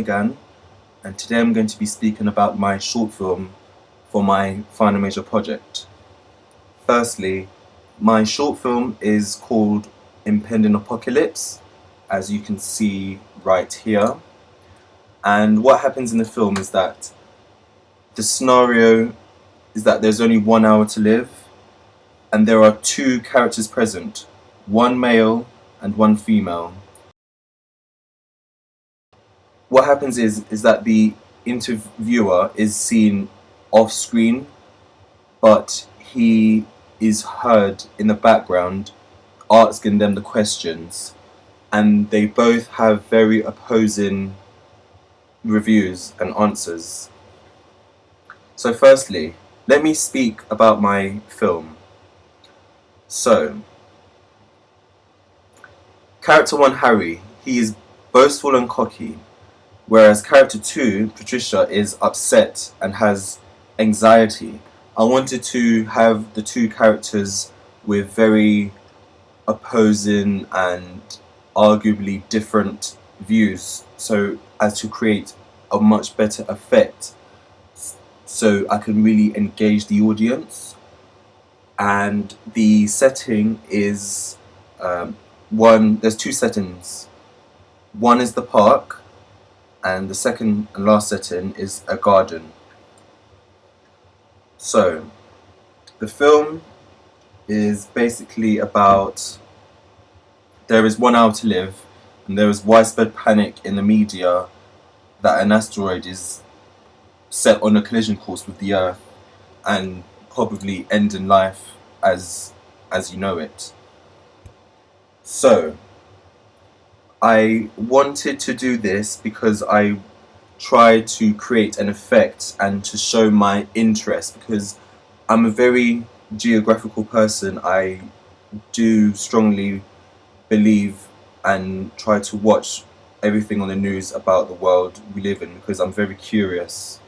McGann, and today I'm going to be speaking about my short film for my final major project. Firstly, my short film is called Impending Apocalypse, as you can see right here. And what happens in the film is that the scenario is that there's only 1 hour to live, and there are two characters present, one male and one female. What happens is that the interviewer is seen off screen, but he is heard in the background asking them the questions, and they both have very opposing reviews and answers. So firstly, let me speak about my film. So, character 1, Harry, he is boastful and cocky, whereas character 2, Patricia, is upset and has anxiety. I wanted to have the two characters with very opposing and arguably different views, so as to create a much better effect, so I can really engage the audience. And the setting is there's two settings. One is the park, and the second and last setting is a garden. So the film is basically about, there is 1 hour to live, and there is widespread panic in the media that an asteroid is set on a collision course with the Earth and probably ending life as you know it. So I wanted to do this because I tried to create an effect and to show my interest, because I'm a very geographical person. I do strongly believe and try to watch everything on the news about the world we live in, because I'm very curious.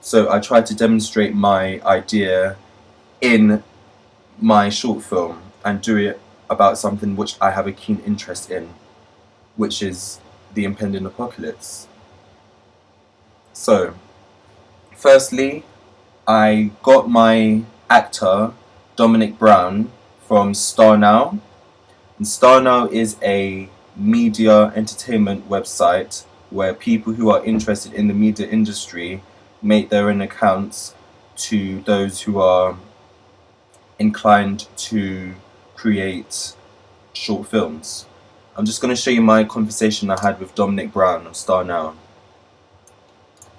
So I tried to demonstrate my idea in my short film and do it about something which I have a keen interest in, which is the impending apocalypse. So, firstly, I got my actor, Dominic Brown, from Star Now. And Star Now is a media entertainment website where people who are interested in the media industry make their own accounts to those who are inclined to create short films. I'm just going to show you my conversation I had with Dominic Brown of Star Now.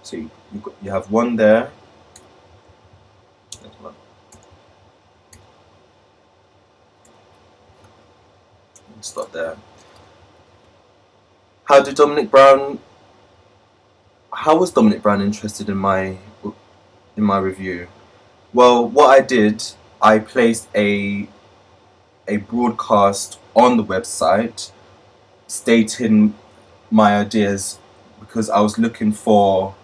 So you have one there. Stop there. How was Dominic Brown interested in my review? Well, what I did, I placed a broadcast on the website stating my ideas, because I was looking for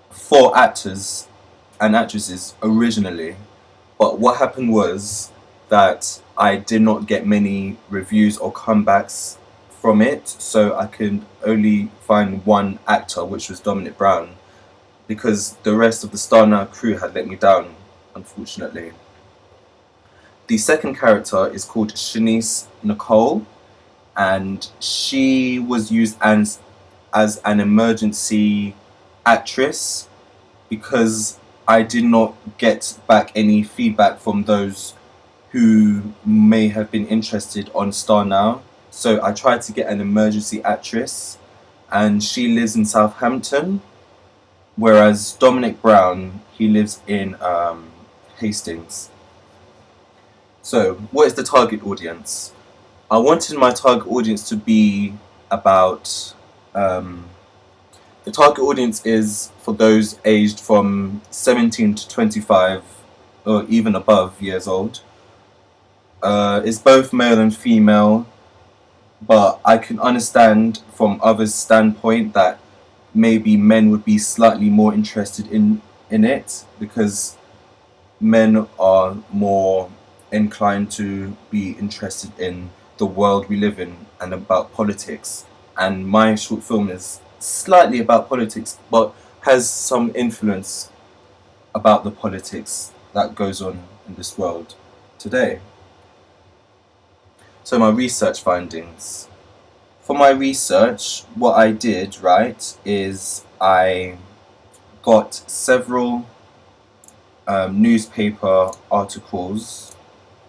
4 actors and actresses originally, but what happened was that I did not get many reviews or comebacks from it, so I could only find one actor, which was Dominic Brown, because the rest of the Star Now crew had let me down, unfortunately. The second character is called Shanice Nicole, and she was used as an emergency actress, because I did not get back any feedback from those who may have been interested on Star Now. So I tried to get an emergency actress, and she lives in Southampton, whereas Dominic Brown, he lives in Hastings. So what is the target audience? I wanted my target audience to be about, the target audience is for those aged from 17 to 25 or even above years old. It's both male and female, but I can understand from others' standpoint that maybe men would be slightly more interested in it, because men are more inclined to be interested in the world we live in and about politics. And my short film is slightly about politics, but has some influence about the politics that goes on in this world today. So my research findings. For my research, what I did, right, is I got several newspaper articles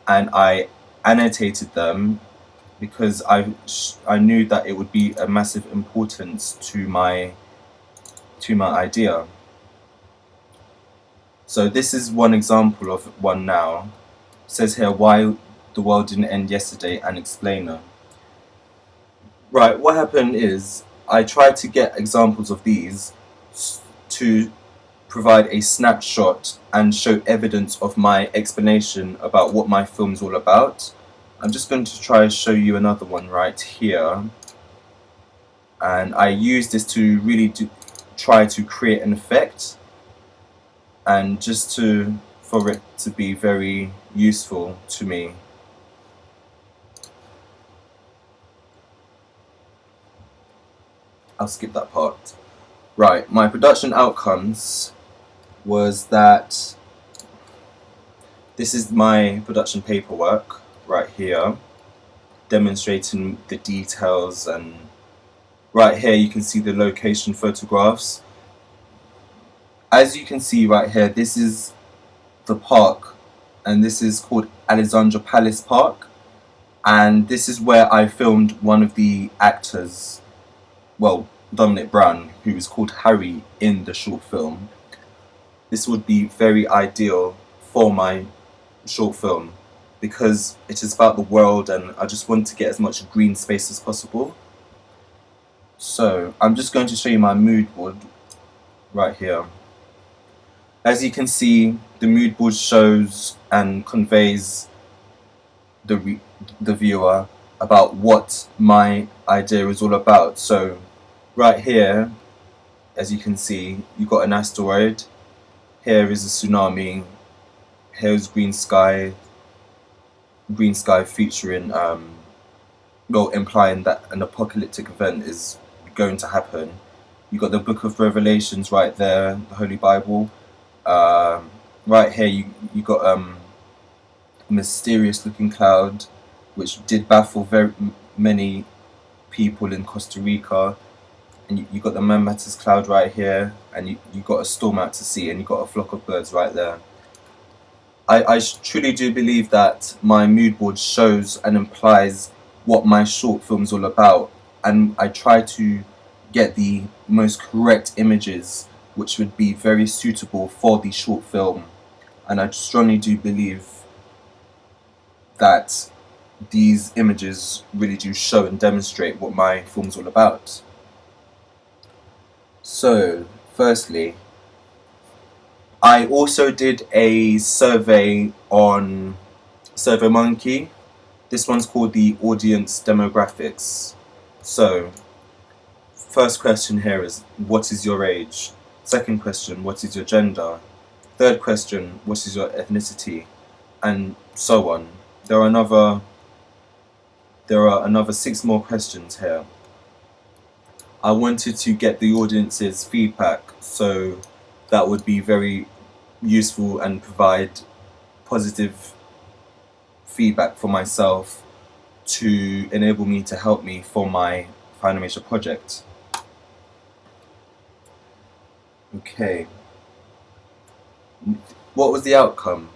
and I annotated them because I knew that it would be a massive importance to my idea. So this is one example of one now. It says here why the world didn't end yesterday, an explainer. Right, what happened is I tried to get examples of these to provide a snapshot and show evidence of my explanation about what my film's all about. I'm just going to try to show you another one right here. And I use this to really try to create an effect and just for it to be very useful to me. I'll skip that part. Right, my production outcomes was that this is my production paperwork right here, demonstrating the details, and right here you can see the location photographs. As you can see right here, this is the park, and this is called Alexandra Palace Park, and this is where I filmed one of the actors, well, Dominic Brown, who is called Harry in the short film. This would be very ideal for my short film because it is about the world and I just want to get as much green space as possible. So I'm just going to show you my mood board right here. As you can see, the mood board shows and conveys the viewer about what my idea is all about. So right here, as you can see, you've got an asteroid, here is a tsunami, here's green sky featuring, well, implying that an apocalyptic event is going to happen. You've got the Book of Revelations right there, the Holy Bible. Right here you got a mysterious looking cloud which did baffle very many people in Costa Rica, and you got the Mammatus cloud right here, and you got a storm out to sea, and you got a flock of birds right there. I truly do believe that my mood board shows and implies what my short film's all about, and I try to get the most correct images which would be very suitable for the short film, and I strongly do believe that these images really do show and demonstrate what my film's all about. So, firstly, I also did a survey on SurveyMonkey. This one's called the Audience Demographics. So, first question here is, what is your age? Second question, what is your gender? Third question, what is your ethnicity? And so on. There are another 6 more questions here. I wanted to get the audience's feedback, so that would be very useful and provide positive feedback for myself to enable me to help me for my animation project. Okay. What was the outcome?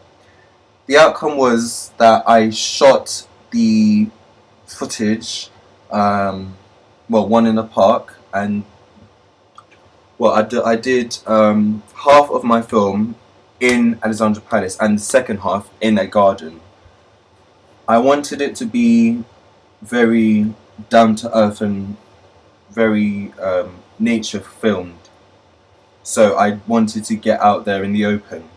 The outcome was that I shot the footage, well, one in the park, and well, I did half of my film in Alexandra Palace and the second half in a garden. I wanted it to be very down to earth and very nature filmed, so I wanted to get out there in the open.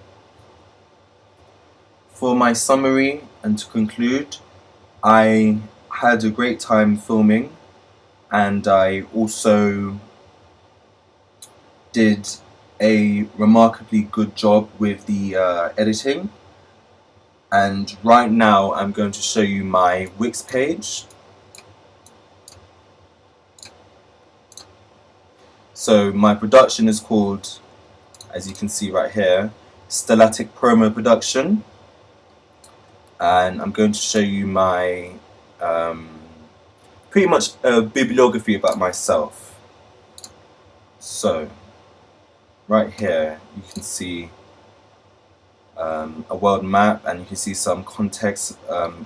For my summary and to conclude, I had a great time filming, and I also did a remarkably good job with the editing. And right now I'm going to show you my Wix page. So my production is called, as you can see right here, Stellatic Promo Production. And I'm going to show you my pretty much a bibliography about myself. So right here you can see a world map, and you can see some context,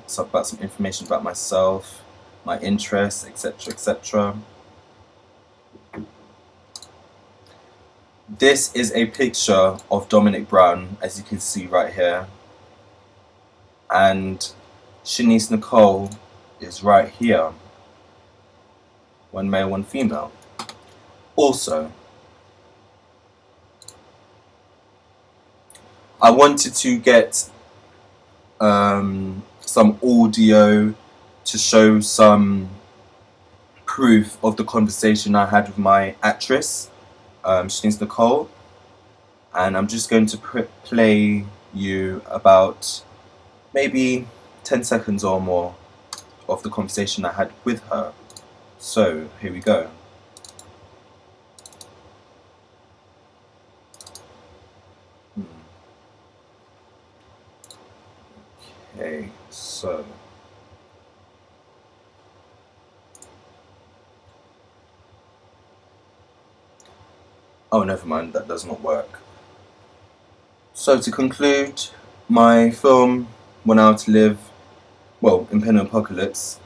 some information about myself, my interests, etc., etc. This is a picture of Dominic Brown, as you can see right here, and Shanice Nicole is right here. One male, one female. Also, I wanted to get some audio to show some proof of the conversation I had with my actress, Shanice Nicole, and I'm just going to play you about maybe 10 seconds or more of the conversation I had with her. So here we go. Okay, so oh, never mind, that does not work. So to conclude, my film One Hour to Live, well, Impending Apocalypse,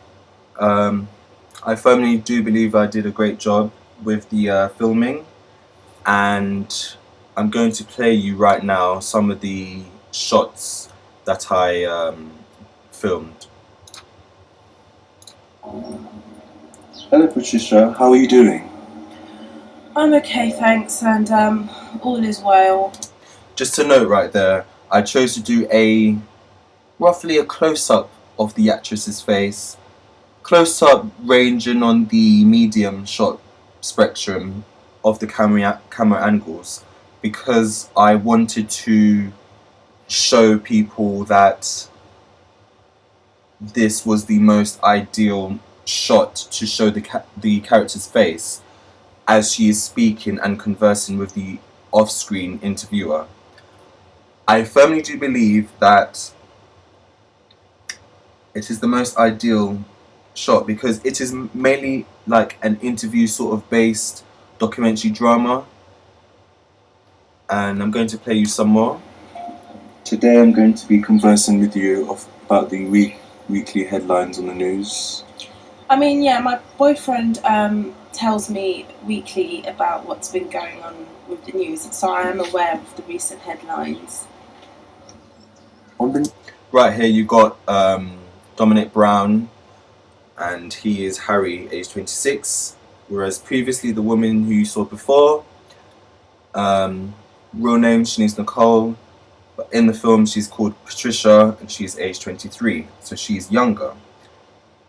I firmly do believe I did a great job with the filming, and I'm going to play you right now some of the shots that I filmed. Hello Patricia, how are you doing? I'm okay, thanks, and all is well. Just to note right there, I chose to do roughly a close-up of the actress's face, close-up ranging on the medium shot spectrum of the camera angles, because I wanted to show people that this was the most ideal shot to show the character's face as she is speaking and conversing with the off-screen interviewer. I firmly do believe that it is the most ideal shot because it is mainly like an interview sort of based documentary drama. And I'm going to play you some more. Today I'm going to be conversing with you about the weekly headlines on the news. I mean, yeah, my boyfriend tells me weekly about what's been going on with the news, so I am aware of the recent headlines. Right here you got Dominic Brown, and he is Harry, age 26, whereas previously the woman who you saw before, real name Shanice Nicole, but in the film she's called Patricia and she's age 23, so she's younger.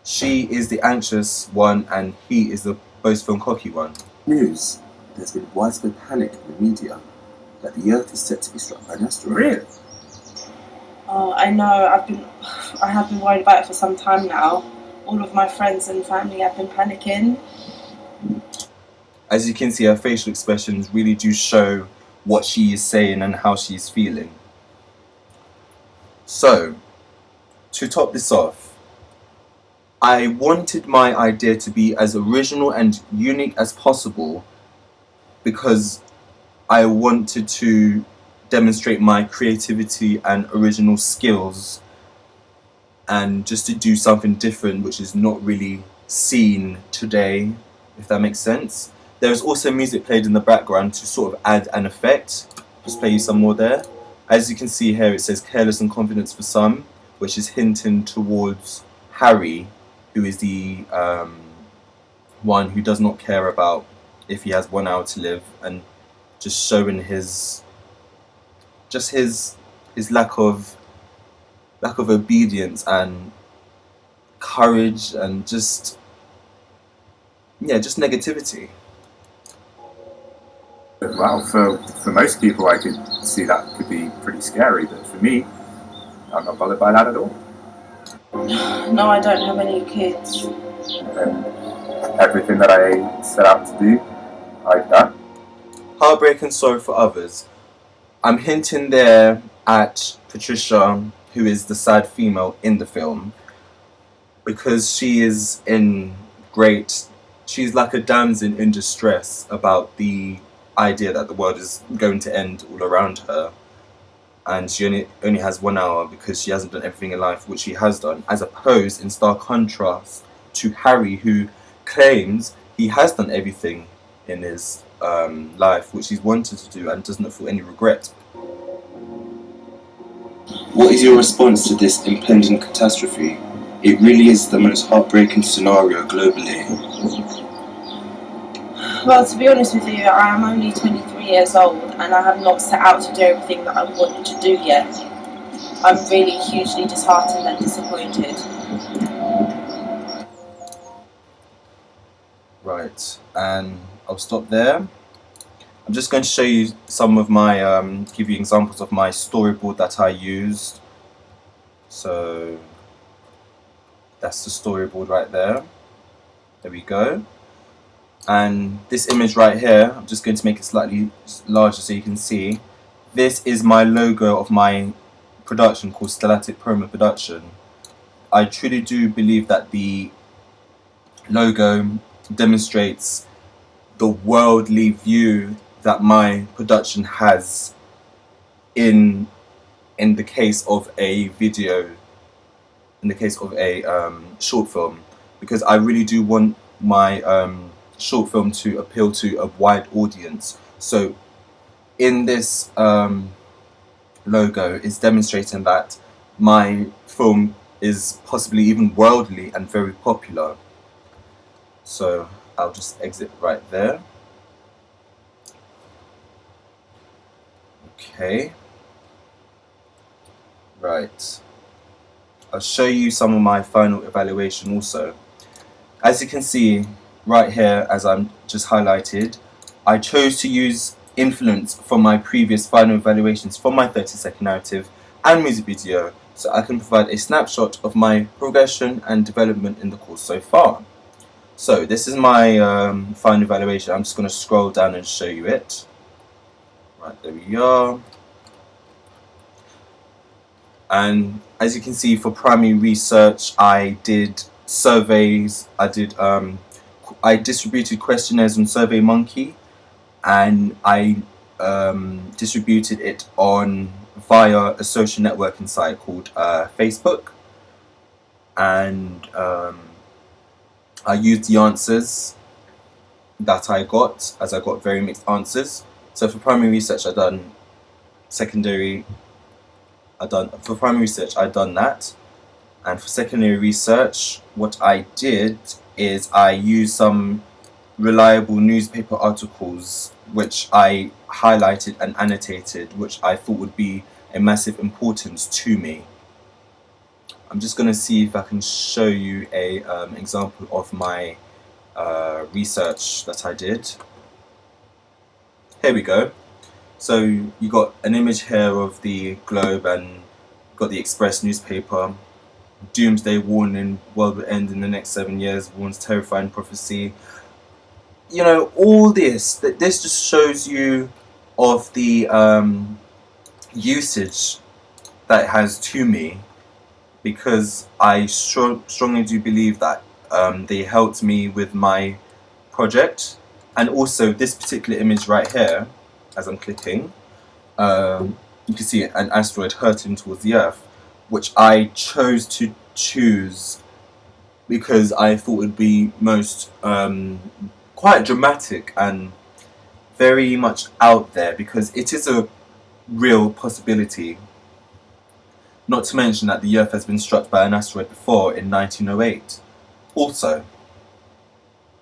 She is the anxious one and he is the boastful and cocky one. News. There's been widespread panic in the media that the Earth is set to be struck by an asteroid. Really? Oh, I know. I have been worried about it for some time now. All of my friends and family have been panicking. As you can see, her facial expressions really do show what she is saying and how she is feeling. So, to top this off, I wanted my idea to be as original and unique as possible because I wanted to demonstrate my creativity and original skills, and just to do something different which is not really seen today, if that makes sense. There is also music played in the background to sort of add an effect. Just play you some more there. As you can see here, it says careless and confidence for some, which is hinting towards Harry, who is the one who does not care about if he has 1 hour to live, and just showing his lack of obedience and courage and just negativity. Well, for most people, I could see that could be pretty scary, but for me, I'm not bothered by that at all. No, I don't have any kids. And everything that I set out to do, Like that. Heartbreak and sorrow for others. I'm hinting there at Patricia, who is the sad female in the film, because she is in great. She's like a damsel in distress about the idea that the world is going to end all around her, and she only has 1 hour because she hasn't done everything in life, which she has done, as opposed in stark contrast to Harry, who claims he has done everything in his life which he's wanted to do and doesn't feel any regret. What is your response to this impending catastrophe? It really is the most heartbreaking scenario globally. Well, to be honest with you, I am only 23 years old and I have not set out to do everything that I wanted to do yet. I'm really hugely disheartened and disappointed. Right, and I'll stop there. I'm just going to show you some of my, give you examples of my storyboard that I used. So that's the storyboard right there. There we go. And this image right here, I'm just going to make it slightly larger so you can see. This is my logo of my production called Stellatic Promo Production. I truly do believe that the logo demonstrates the worldly view that my production has in the case of a video, in the case of a short film, because I really do want my short film to appeal to a wide audience. So in this logo is demonstrating that my film is possibly even worldly and very popular. So I'll just exit right there. Okay. Right. I'll show you some of my final evaluation also. As you can see right here, as I'm just highlighted, I chose to use influence from my previous final evaluations from my 30-second narrative and music video, so I can provide a snapshot of my progression and development in the course so far. So this is my final evaluation. I'm just going to scroll down and show you it. Right, there we are. And as you can see, for primary research, I did surveys. I distributed questionnaires on SurveyMonkey, and I distributed it via a social networking site called Facebook. And I used the answers that I got, as I got very mixed answers. So for primary research, for primary research, I'd done that. And for secondary research, what I did is I used some reliable newspaper articles which I highlighted and annotated, which I thought would be a massive importance to me. I'm just going to see if I can show you a example of my research that I did. Here we go. So you got an image here of the Globe and got the Express newspaper. Doomsday warning, world will end in the next 7 years, warns terrifying prophecy. You know, all this just shows you of the usage that it has to me, because I strongly do believe that they helped me with my project. And also this particular image right here, as I'm clicking, you can see an asteroid hurtling towards the Earth, which I chose to choose because I thought it would be most quite dramatic and very much out there, because it is a real possibility. Not to mention that the Earth has been struck by an asteroid before in 1908. Also,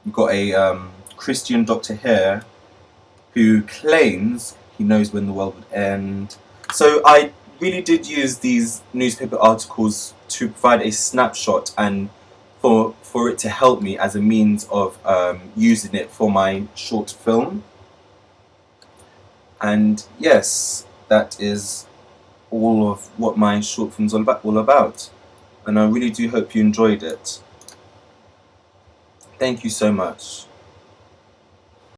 we've got a Christian doctor here who claims he knows when the world would end. So I really did use these newspaper articles to provide a snapshot and for it to help me as a means of using it for my short film. And yes, that is all of what my short film's all about. And I really do hope you enjoyed it. Thank you so much.